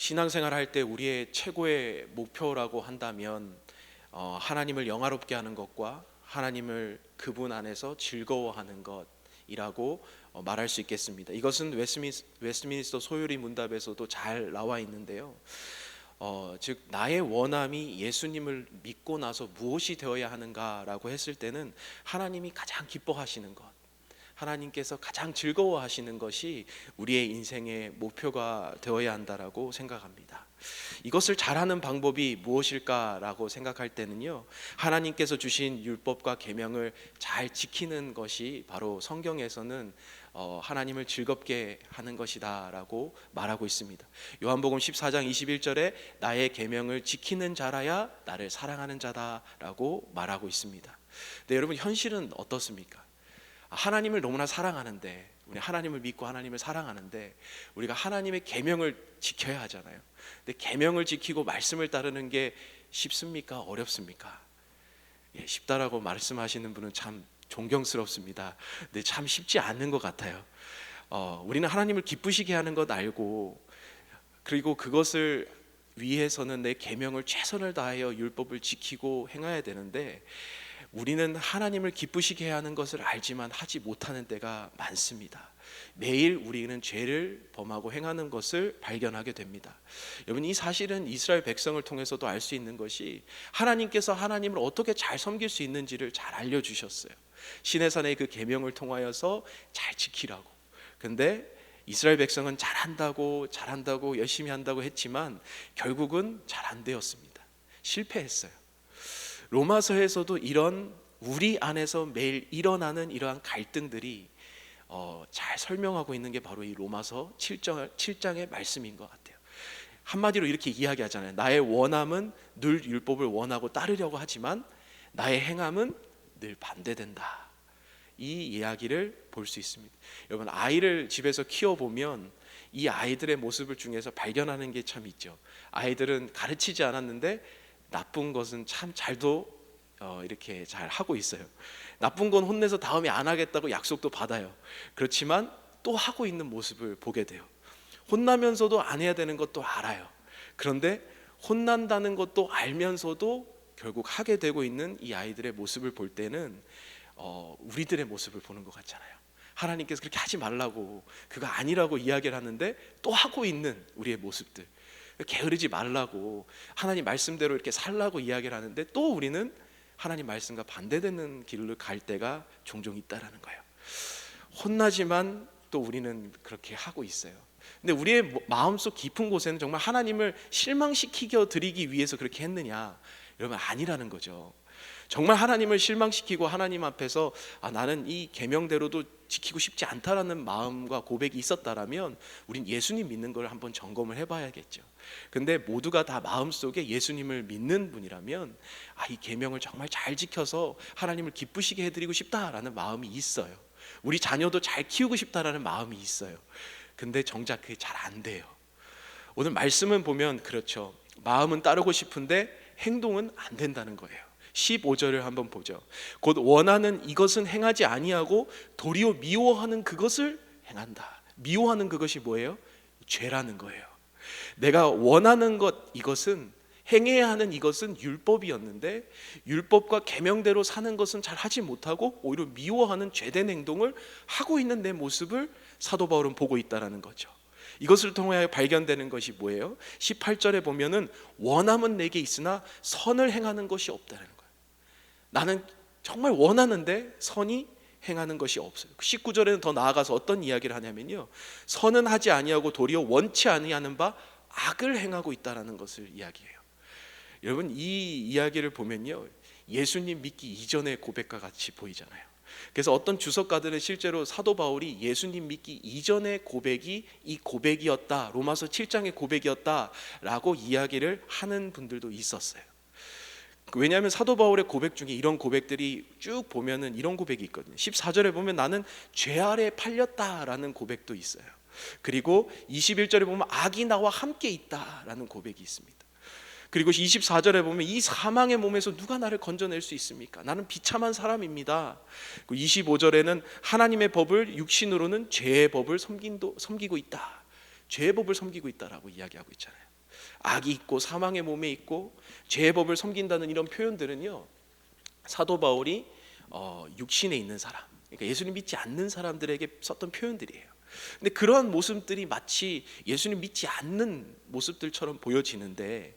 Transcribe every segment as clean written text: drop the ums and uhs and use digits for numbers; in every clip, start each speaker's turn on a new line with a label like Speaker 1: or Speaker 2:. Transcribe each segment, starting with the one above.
Speaker 1: 신앙생활 할 때 우리의 최고의 목표라고 한다면 하나님을 영화롭게 하는 것과 하나님을 그분 안에서 즐거워하는 것이라고 말할 수 있겠습니다. 이것은 웨스트민스터 소요리 문답에서도 잘 나와 있는데요. 즉 나의 원함이 예수님을 믿고 나서 무엇이 되어야 하는가라고 했을 때는 하나님이 가장 기뻐하시는 것, 하나님께서 가장 즐거워하시는 것이 우리의 인생의 목표가 되어야 한다라고 생각합니다. 이것을 잘하는 방법이 무엇일까라고 생각할 때는요, 하나님께서 주신 율법과 계명을 잘 지키는 것이 바로 성경에서는 하나님을 즐겁게 하는 것이다라고 말하고 있습니다. 요한복음 14장 21절에 나의 계명을 지키는 자라야 나를 사랑하는 자다라고 말하고 있습니다. 네, 여러분, 현실은 어떻습니까? 하나님을 너무나 사랑하는데, 우리 하나님을 믿고 하나님을 사랑하는데 우리가 하나님의 계명을 지켜야 하잖아요. 근데 계명을 지키고 말씀을 따르는 게 쉽습니까? 어렵습니까? 예, 쉽다라고 말씀하시는 분은 참 존경스럽습니다. 근데 참 쉽지 않은 것 같아요. 우리는 하나님을 기쁘시게 하는 것 알고, 그리고 그것을 위해서는 내 계명을 최선을 다하여 율법을 지키고 행해야 되는데, 우리는 하나님을 기쁘시게 해야 하는 것을 알지만 하지 못하는 때가 많습니다. 매일 우리는 죄를 범하고 행하는 것을 발견하게 됩니다. 여러분, 이 사실은 이스라엘 백성을 통해서도 알 수 있는 것이, 하나님께서 하나님을 어떻게 잘 섬길 수 있는지를 잘 알려주셨어요. 시내산의 그 계명을 통하여서 잘 지키라고. 근데 이스라엘 백성은 잘한다고 열심히 한다고 했지만 결국은 잘 안 되었습니다. 실패했어요. 로마서에서도 이런 우리 안에서 매일 일어나는 이러한 갈등들이 잘 설명하고 있는 게 바로 이 로마서 7장의 말씀인 것 같아요. 한마디로 이렇게 이야기하잖아요. 나의 원함은 늘 율법을 원하고 따르려고 하지만 나의 행함은 늘 반대된다. 이 이야기를 볼 수 있습니다. 여러분, 아이를 집에서 키워보면 이 아이들의 모습을 중에서 발견하는 게 참 있죠. 아이들은 가르치지 않았는데 나쁜 것은 참 잘도 이렇게 잘 하고 있어요. 나쁜 건 혼내서 다음에 안 하겠다고 약속도 받아요. 그렇지만 또 하고 있는 모습을 보게 돼요. 혼나면서도 안 해야 되는 것도 알아요. 그런데 혼난다는 것도 알면서도 결국 하게 되고 있는 이 아이들의 모습을 볼 때는 우리들의 모습을 보는 것 같잖아요. 하나님께서 그렇게 하지 말라고, 그거 아니라고 이야기를 하는데 또 하고 있는 우리의 모습들, 게으르지 말라고, 하나님 말씀대로 이렇게 살라고 이야기를 하는데 또 우리는 하나님 말씀과 반대되는 길을 갈 때가 종종 있다라는 거예요. 혼나지만 또 우리는 그렇게 하고 있어요. 근데 우리의 마음속 깊은 곳에는 정말 하나님을 실망시키게 드리기 위해서 그렇게 했느냐? 여러분, 아니라는 거죠. 정말 하나님을 실망시키고 하나님 앞에서 나는 이 계명대로도 지키고 싶지 않다라는 마음과 고백이 있었다라면 우린 예수님 믿는 걸 한번 점검을 해봐야겠죠. 근데 모두가 다 마음속에 예수님을 믿는 분이라면 이 계명을 정말 잘 지켜서 하나님을 기쁘시게 해드리고 싶다라는 마음이 있어요. 우리 자녀도 잘 키우고 싶다라는 마음이 있어요. 근데 정작 그게 잘 안 돼요. 오늘 말씀은 보면 그렇죠. 마음은 따르고 싶은데 행동은 안 된다는 거예요. 15절을 한번 보죠. 곧 원하는 이것은 행하지 아니하고 도리어 미워하는 그것을 행한다. 미워하는 그것이 뭐예요? 죄라는 거예요. 내가 원하는 것, 이것은 행해야 하는 이것은 율법이었는데 율법과 계명대로 사는 것은 잘 하지 못하고 오히려 미워하는 죄된 행동을 하고 있는 내 모습을 사도 바울은 보고 있다라는 거죠. 이것을 통하여 발견되는 것이 뭐예요? 18절에 보면은 원함은 내게 있으나 선을 행하는 것이 없다는 거예요. 나는 정말 원하는데 선이 행하는 것이 없어요. 19절에는 더 나아가서 어떤 이야기를 하냐면요, 선은 하지 아니하고 도리어 원치 아니하는 바 악을 행하고 있다는 것을 이야기해요. 여러분, 이 이야기를 보면요, 예수님 믿기 이전의 고백과 같이 보이잖아요. 그래서 어떤 주석가들은 실제로 사도 바울이 예수님 믿기 이전의 고백이 이 고백이었다, 로마서 7장의 고백이었다라고 이야기를 하는 분들도 있었어요. 왜냐하면 사도 바울의 고백 중에 이런 고백들이 쭉 보면은 이런 고백이 있거든요. 14절에 보면 나는 죄 아래 팔렸다라는 고백도 있어요. 그리고 21절에 보면 악이 나와 함께 있다라는 고백이 있습니다. 그리고 24절에 보면 이 사망의 몸에서 누가 나를 건져낼 수 있습니까? 나는 비참한 사람입니다. 25절에는 하나님의 법을 육신으로는 죄의 법을 섬기고 있다. 죄의 법을 섬기고 있다라고 이야기하고 있잖아요. 악이 있고 사망의 몸에 있고 죄의 법을 섬긴다는 이런 표현들은요, 사도 바울이 육신에 있는 사람, 그러니까 예수님 믿지 않는 사람들에게 썼던 표현들이에요. 근데 그러한 모습들이 마치 예수님 믿지 않는 모습들처럼 보여지는데,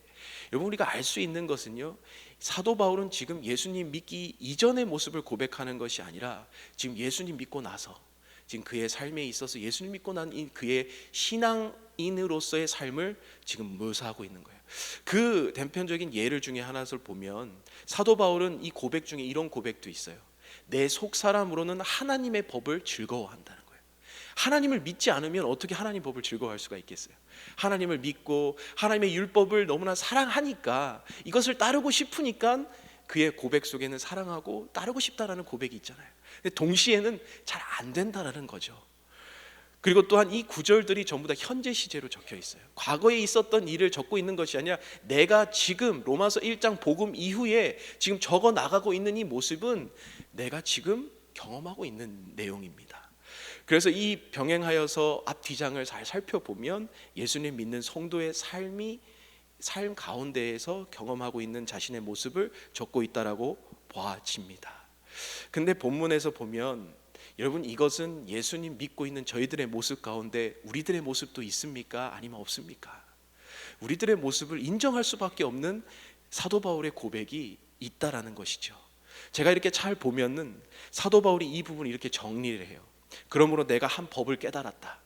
Speaker 1: 여러분 우리가 알 수 있는 것은요, 사도 바울은 지금 예수님 믿기 이전의 모습을 고백하는 것이 아니라 지금 예수님 믿고 나서, 지금 그의 삶에 있어서 예수님 믿고 난 그의 신앙인으로서의 삶을 지금 묘사하고 있는 거예요. 그 단편적인 예를 중에 하나를 보면 사도 바울은 이 고백 중에 이런 고백도 있어요. 내 속사람으로는 하나님의 법을 즐거워한다는 거예요. 하나님을 믿지 않으면 어떻게 하나님 법을 즐거워할 수가 있겠어요? 하나님을 믿고 하나님의 율법을 너무나 사랑하니까, 이것을 따르고 싶으니까 그의 고백 속에는 사랑하고 따르고 싶다라는 고백이 있잖아요. 근데 동시에는 잘 안 된다라는 거죠. 그리고 또한 이 구절들이 전부 다 현재 시제로 적혀 있어요. 과거에 있었던 일을 적고 있는 것이 아니라 내가 지금 로마서 1장 복음 이후에 지금 적어 나가고 있는 이 모습은 내가 지금 경험하고 있는 내용입니다. 그래서 이 병행하여서 앞 뒤장을 잘 살펴보면 예수님 믿는 성도의 삶 가운데에서 경험하고 있는 자신의 모습을 적고 있다라고 보아집니다. 근데 본문에서 보면 여러분, 이것은 예수님 믿고 있는 저희들의 모습 가운데 우리들의 모습도 있습니까? 아니면 없습니까? 우리들의 모습을 인정할 수밖에 없는 사도 바울의 고백이 있다라는 것이죠. 제가 이렇게 잘 보면은 사도 바울이 이 부분을 이렇게 정리를 해요. 그러므로 내가 한 법을 깨달았다.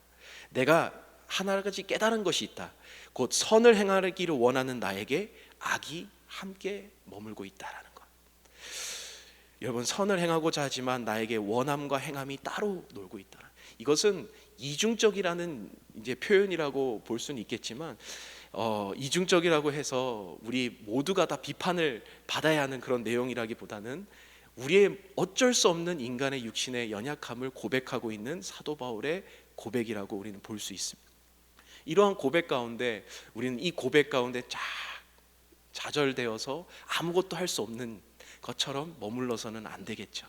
Speaker 1: 내가 하나 가지 깨달은 것이 있다. 곧 선을 행하기를 원하는 나에게 악이 함께 머물고 있다라는 것. 여러분, 선을 행하고자 하지만 나에게 원함과 행함이 따로 놀고 있다. 이것은 이중적이라는 이제 표현이라고 볼 수는 있겠지만, 이중적이라고 해서 우리 모두가 다 비판을 받아야 하는 그런 내용이라기보다는 우리의 어쩔 수 없는 인간의 육신의 연약함을 고백하고 있는 사도 바울의 고백이라고 우리는 볼 수 있습니다. 이러한 고백 가운데 우리는 이 고백 가운데 좌절되어서 아무것도 할 수 없는 것처럼 머물러서는 안 되겠죠.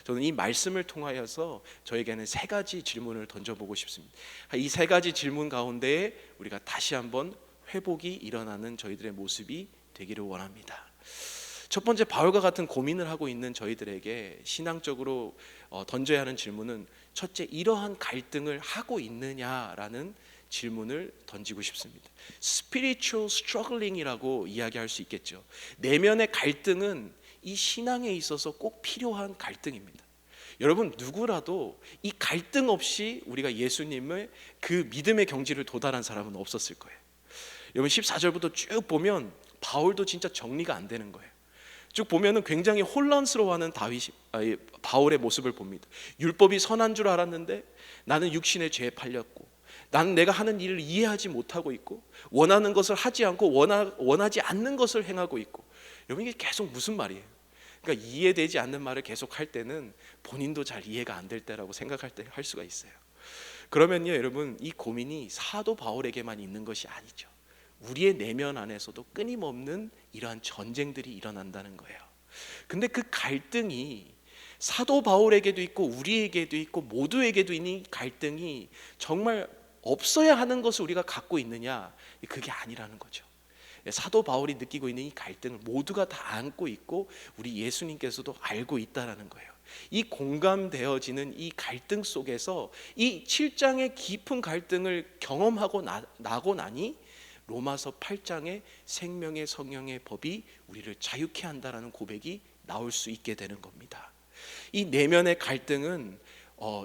Speaker 1: 저는 이 말씀을 통하여서 저에게는 세 가지 질문을 던져보고 싶습니다. 이 세 가지 질문 가운데에 우리가 다시 한번 회복이 일어나는 저희들의 모습이 되기를 원합니다. 첫 번째, 바울과 같은 고민을 하고 있는 저희들에게 신앙적으로 던져야 하는 질문은, 첫째, 이러한 갈등을 하고 있느냐라는 질문을 던지고 싶습니다. Spiritual struggling이라고 이야기할 수 있겠죠. 내면의 갈등은 이 신앙에 있어서 꼭 필요한 갈등입니다. 여러분, 누구라도 이 갈등 없이 우리가 예수님의 그 믿음의 경지를 도달한 사람은 없었을 거예요. 여러분, 14절부터 쭉 보면 바울도 진짜 정리가 안 되는 거예요. 쭉 보면은 굉장히 혼란스러워하는 바울의 모습을 봅니다. 율법이 선한 줄 알았는데 나는 육신의 죄에 팔렸고, 나는 내가 하는 일을 이해하지 못하고 있고, 원하는 것을 하지 않고 원하지 않는 것을 행하고 있고. 여러분, 이게 계속 무슨 말이에요? 그러니까 이해되지 않는 말을 계속 할 때는 본인도 잘 이해가 안 될 때라고 생각할 때 할 수가 있어요. 그러면요, 여러분, 이 고민이 사도 바울에게만 있는 것이 아니죠. 우리의 내면 안에서도 끊임없는 이러한 전쟁들이 일어난다는 거예요. 근데 그 갈등이 사도 바울에게도 있고 우리에게도 있고 모두에게도 있는 갈등이 정말 없어야 하는 것을 우리가 갖고 있느냐? 그게 아니라는 거죠. 사도 바울이 느끼고 있는 이 갈등을 모두가 다 안고 있고 우리 예수님께서도 알고 있다라는 거예요. 이 공감되어지는 이 갈등 속에서 이 7장의 깊은 갈등을 경험하고 나고 나니 로마서 8장의 생명의 성령의 법이 우리를 자유케 한다라는 고백이 나올 수 있게 되는 겁니다. 이 내면의 갈등은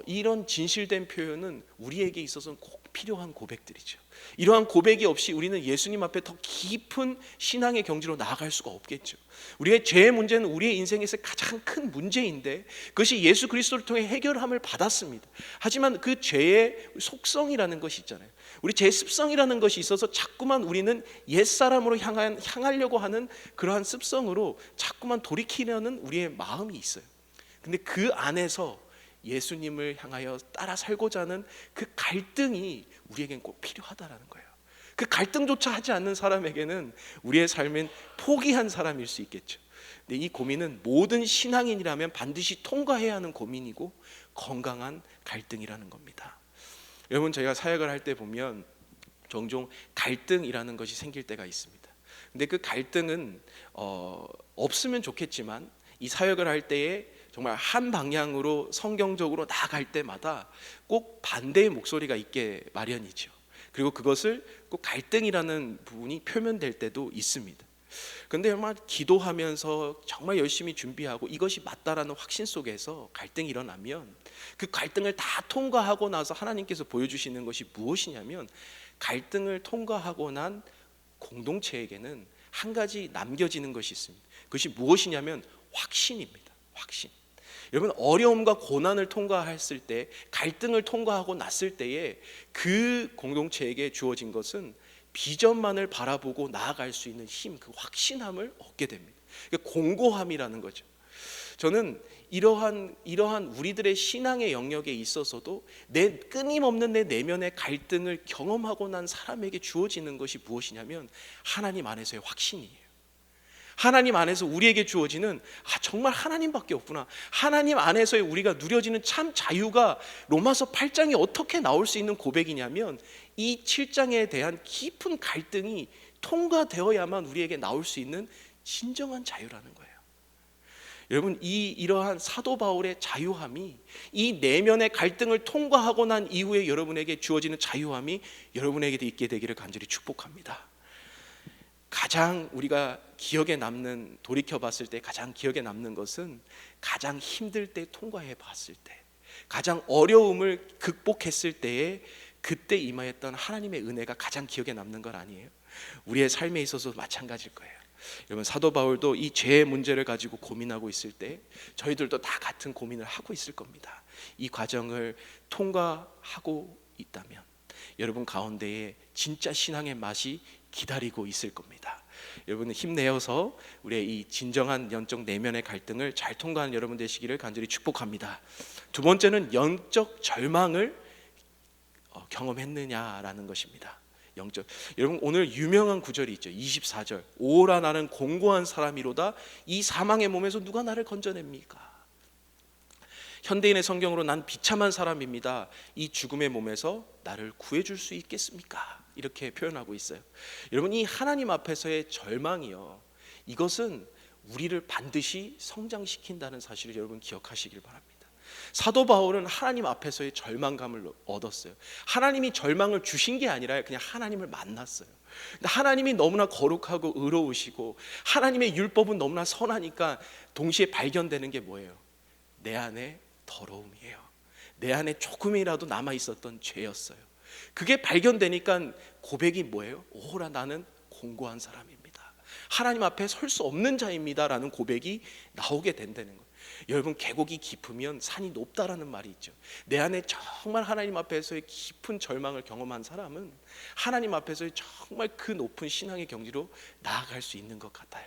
Speaker 1: 이런 진실된 표현은 우리에게 있어서는 꼭 필요한 고백들이죠. 이러한 고백이 없이 우리는 예수님 앞에 더 깊은 신앙의 경지로 나아갈 수가 없겠죠. 우리의 죄의 문제는 우리의 인생에서 가장 큰 문제인데 그것이 예수 그리스도를 통해 해결함을 받았습니다. 하지만 그 죄의 속성이라는 것이 있잖아요. 우리 죄의 습성이라는 것이 있어서 자꾸만 우리는 옛사람으로 향하려고 하는 그러한 습성으로 자꾸만 돌이키려는 우리의 마음이 있어요. 근데 그 안에서 예수님을 향하여 따라 살고자 하는 그 갈등이 우리에겐 꼭 필요하다라는 거예요. 그 갈등조차 하지 않는 사람에게는 우리의 삶은 포기한 사람일 수 있겠죠. 근데 이 고민은 모든 신앙인이라면 반드시 통과해야 하는 고민이고 건강한 갈등이라는 겁니다. 여러분, 저희가 사역을 할 때 보면 종종 갈등이라는 것이 생길 때가 있습니다. 근데 그 갈등은 없으면 좋겠지만 이 사역을 할 때에 정말 한 방향으로 성경적으로 나아갈 때마다 꼭 반대의 목소리가 있게 마련이죠. 그리고 그것을 꼭 갈등이라는 부분이 표면될 때도 있습니다. 그런데 정말 기도하면서 정말 열심히 준비하고 이것이 맞다라는 확신 속에서 갈등이 일어나면 그 갈등을 다 통과하고 나서 하나님께서 보여주시는 것이 무엇이냐면, 갈등을 통과하고 난 공동체에게는 한 가지 남겨지는 것이 있습니다. 그것이 무엇이냐면 확신입니다. 확신. 여러분, 어려움과 고난을 통과했을 때, 갈등을 통과하고 났을 때에 그 공동체에게 주어진 것은 비전만을 바라보고 나아갈 수 있는 힘, 그 확신함을 얻게 됩니다. 그러니까 공고함이라는 거죠. 저는 이러한 우리들의 신앙의 영역에 있어서도 끊임없는 내 내면의 갈등을 경험하고 난 사람에게 주어지는 것이 무엇이냐면 하나님 안에서의 확신이에요. 하나님 안에서 우리에게 주어지는 정말 하나님밖에 없구나, 하나님 안에서의 우리가 누려지는 참 자유가 로마서 8장에 어떻게 나올 수 있는 고백이냐면, 이 7장에 대한 깊은 갈등이 통과되어야만 우리에게 나올 수 있는 진정한 자유라는 거예요. 여러분, 이러한 사도 바울의 자유함이, 이 내면의 갈등을 통과하고 난 이후에 여러분에게 주어지는 자유함이 여러분에게도 있게 되기를 간절히 축복합니다. 가장 우리가 기억에 남는, 돌이켜 봤을 때 가장 기억에 남는 것은 가장 힘들 때 통과해 봤을 때, 가장 어려움을 극복했을 때에 그때 임하였던 하나님의 은혜가 가장 기억에 남는 건 아니에요? 우리의 삶에 있어서도 마찬가지일 거예요. 여러분, 사도 바울도 이 죄의 문제를 가지고 고민하고 있을 때 저희들도 다 같은 고민을 하고 있을 겁니다. 이 과정을 통과하고 있다면 여러분 가운데에 진짜 신앙의 맛이 기다리고 있을 겁니다. 여러분, 힘내어서 우리의 이 진정한 영적 내면의 갈등을 잘 통과하는 여러분 되시기를 간절히 축복합니다. 두 번째는 영적 절망을 경험했느냐라는 것입니다. 여러분, 오늘 유명한 구절이 있죠. 24절, 오라 나는 공고한 사람이로다, 이 사망의 몸에서 누가 나를 건져냅니까? 현대인의 성경으로 난 비참한 사람입니다, 이 죽음의 몸에서 나를 구해줄 수 있겠습니까? 이렇게 표현하고 있어요. 여러분, 이 하나님 앞에서의 절망이요, 이것은 우리를 반드시 성장시킨다는 사실을 여러분 기억하시길 바랍니다. 사도 바울은 하나님 앞에서의 절망감을 얻었어요. 하나님이 절망을 주신 게 아니라 그냥 하나님을 만났어요. 근데 하나님이 너무나 거룩하고 의로우시고 하나님의 율법은 너무나 선하니까 동시에 발견되는 게 뭐예요? 내 안에 더러움이에요. 내 안에 조금이라도 남아 있었던 죄였어요. 그게 발견되니까 고백이 뭐예요? 오호라 나는 공고한 사람입니다, 하나님 앞에 설 수 없는 자입니다 라는 고백이 나오게 된다는 거예요. 여러분, 계곡이 깊으면 산이 높다라는 말이 있죠. 내 안에 정말 하나님 앞에서의 깊은 절망을 경험한 사람은 하나님 앞에서의 정말 그 높은 신앙의 경지로 나아갈 수 있는 것 같아요.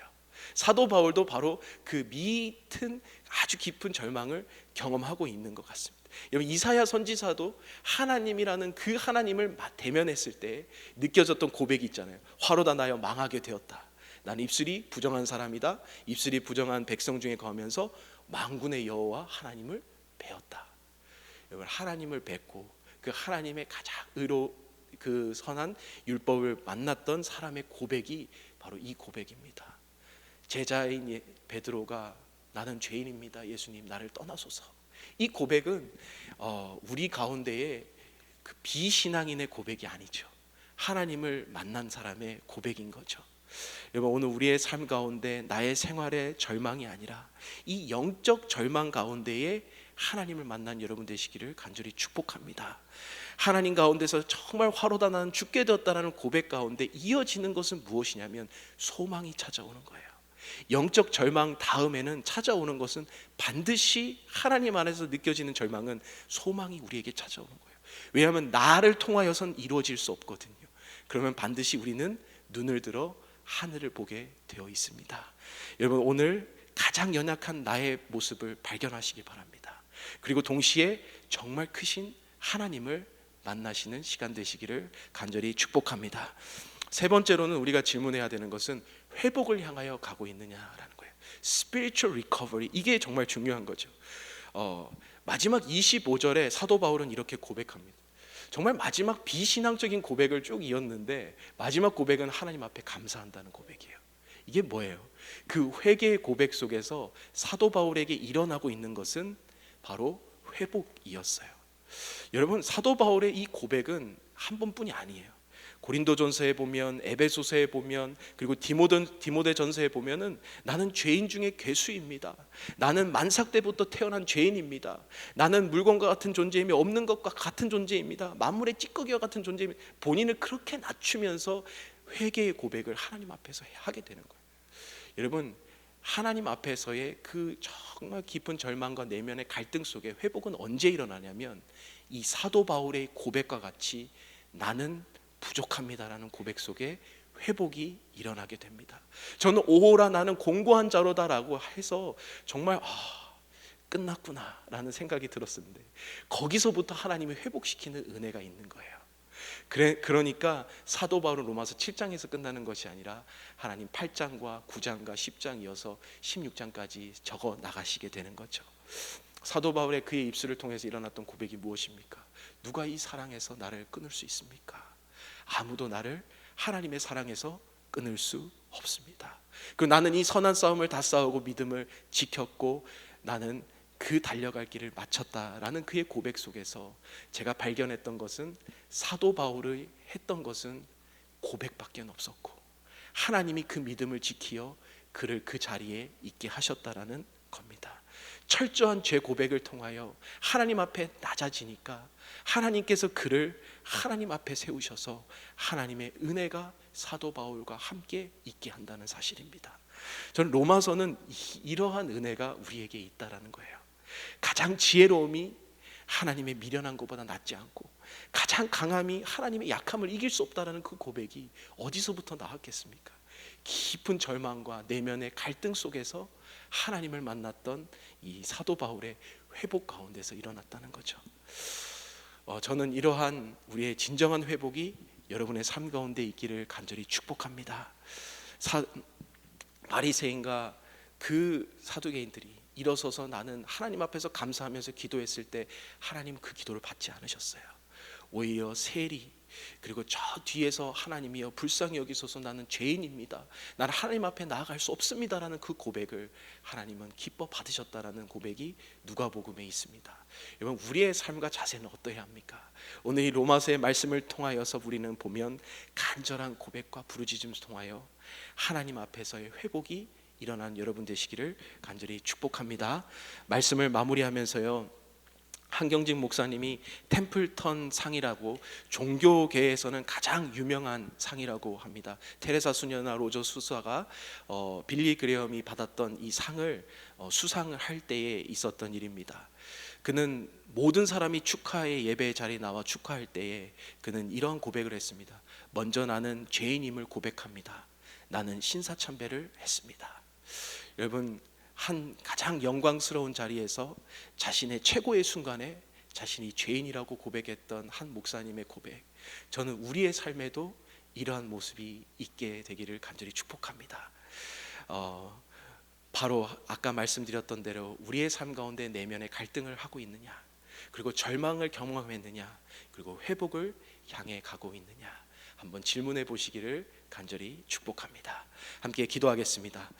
Speaker 1: 사도 바울도 바로 그 밑은 아주 깊은 절망을 경험하고 있는 것 같습니다. 여러분, 이사야 선지사도 하나님이라는 그 하나님을 대면했을 때 느껴졌던 고백이 있잖아요. 화로다 나여 망하게 되었다, 난 입술이 부정한 사람이다, 입술이 부정한 백성 중에 거하면서 만군의 여호와 하나님을 배웠다. 여러분, 하나님을 뵙고 그 하나님의 가장 그 선한 율법을 만났던 사람의 고백이 바로 이 고백입니다. 제자인 베드로가 나는 죄인입니다, 예수님 나를 떠나소서. 이 고백은 우리 가운데의 그 비신앙인의 고백이 아니죠. 하나님을 만난 사람의 고백인 거죠. 여러분, 오늘 우리의 삶 가운데 나의 생활의 절망이 아니라 이 영적 절망 가운데에 하나님을 만난 여러분 되시기를 간절히 축복합니다. 하나님 가운데서 정말 화로다 나는 죽게 되었다라는 고백 가운데 이어지는 것은 무엇이냐면 소망이 찾아오는 거예요. 영적 절망 다음에는 찾아오는 것은 반드시 하나님 안에서 느껴지는 절망은 소망이 우리에게 찾아오는 거예요. 왜냐하면 나를 통하여선 이루어질 수 없거든요. 그러면 반드시 우리는 눈을 들어 하늘을 보게 되어 있습니다. 여러분, 오늘 가장 연약한 나의 모습을 발견하시기 바랍니다. 그리고 동시에 정말 크신 하나님을 만나시는 시간 되시기를 간절히 축복합니다. 세 번째로는 우리가 질문해야 되는 것은 회복을 향하여 가고 있느냐라는 거예요. Spiritual recovery, 이게 정말 중요한 거죠. 마지막 25절에 사도 바울은 이렇게 고백합니다. 정말 마지막 비신앙적인 고백을 쭉 이었는데 마지막 고백은 하나님 앞에 감사한다는 고백이에요. 이게 뭐예요? 그 회개의 고백 속에서 사도 바울에게 일어나고 있는 것은 바로 회복이었어요. 여러분, 사도 바울의 이 고백은 한 번뿐이 아니에요. 고린도전서에 보면, 에베소서에 보면, 그리고 디모데전서에 보면은 나는 죄인 중에 괴수입니다. 나는 만삭 때부터 태어난 죄인입니다. 나는 물건과 같은 존재이며 없는 것과 같은 존재입니다. 만물의 찌꺼기와 같은 존재입니다. 본인을 그렇게 낮추면서 회개의 고백을 하나님 앞에서 하게 되는 거예요. 여러분, 하나님 앞에서의 그 정말 깊은 절망과 내면의 갈등 속에 회복은 언제 일어나냐면 이 사도 바울의 고백과 같이 나는 부족합니다라는 고백 속에 회복이 일어나게 됩니다. 저는 오호라 나는 공고한 자로다라고 해서 정말 끝났구나라는 생각이 들었는데 거기서부터 하나님이 회복시키는 은혜가 있는 거예요. 그러니까 사도 바울은 로마서 7장에서 끝나는 것이 아니라 하나님 8장과 9장과 10장 이어서 16장까지 적어 나가시게 되는 거죠. 사도 바울의 그의 입술을 통해서 일어났던 고백이 무엇입니까? 누가 이 사랑에서 나를 끊을 수 있습니까? 아무도 나를 하나님의 사랑에서 끊을 수 없습니다. 나는 이 선한 싸움을 다 싸우고 믿음을 지켰고 나는 그 달려갈 길을 마쳤다라는 그의 고백 속에서 제가 발견했던 것은 사도 바울이 했던 것은 고백밖에 없었고 하나님이 그 믿음을 지키어 그를 그 자리에 있게 하셨다라는 겁니다. 철저한 죄 고백을 통하여 하나님 앞에 낮아지니까 하나님께서 그를 하나님 앞에 세우셔서 하나님의 은혜가 사도 바울과 함께 있게 한다는 사실입니다. 저는 로마서는 이러한 은혜가 우리에게 있다라는 거예요. 가장 지혜로움이 하나님의 미련한 것보다 낫지 않고 가장 강함이 하나님의 약함을 이길 수 없다라는 그 고백이 어디서부터 나왔겠습니까? 깊은 절망과 내면의 갈등 속에서 하나님을 만났던 이 사도 바울의 회복 가운데서 일어났다는 거죠. 저는 이러한 우리의 진정한 회복이 여러분의 삶 가운데 있기를 간절히 축복합니다. 바리새인과 그 사두개인들이 일어서서 나는 하나님 앞에서 감사하면서 기도했을 때 하나님 그 기도를 받지 않으셨어요. 오히려 세리 그리고 저 뒤에서 하나님이여 불쌍히 여기소서 나는 죄인입니다. 나는 하나님 앞에 나아갈 수 없습니다라는 그 고백을 하나님은 기뻐 받으셨다라는 고백이 누가복음에 있습니다. 여러분, 우리의 삶과 자세는 어떠해야 합니까? 오늘 이 로마서의 말씀을 통하여서 우리는 보면 간절한 고백과 부르짖음을 통하여 하나님 앞에서의 회복이 일어난 여러분 되시기를 간절히 축복합니다. 말씀을 마무리하면서요, 한경직 목사님이 템플턴 상이라고 종교계에서는 가장 유명한 상이라고 합니다. 테레사 수녀나 로저 수사가 빌리 그레엄이 받았던 이 상을 수상을 할 때에 있었던 일입니다. 그는 모든 사람이 축하의 예배 자리에 나와 축하할 때에 그는 이런 고백을 했습니다. 먼저 나는 죄인임을 고백합니다. 나는 신사참배를 했습니다. 여러분, 한 가장 영광스러운 자리에서 자신의 최고의 순간에 자신이 죄인이라고 고백했던 한 목사님의 고백, 저는 우리의 삶에도 이러한 모습이 있게 되기를 간절히 축복합니다. 바로 아까 말씀드렸던 대로 우리의 삶 가운데 내면의 갈등을 하고 있느냐, 그리고 절망을 경험했느냐, 그리고 회복을 향해 가고 있느냐, 한번 질문해 보시기를 간절히 축복합니다. 함께 기도하겠습니다.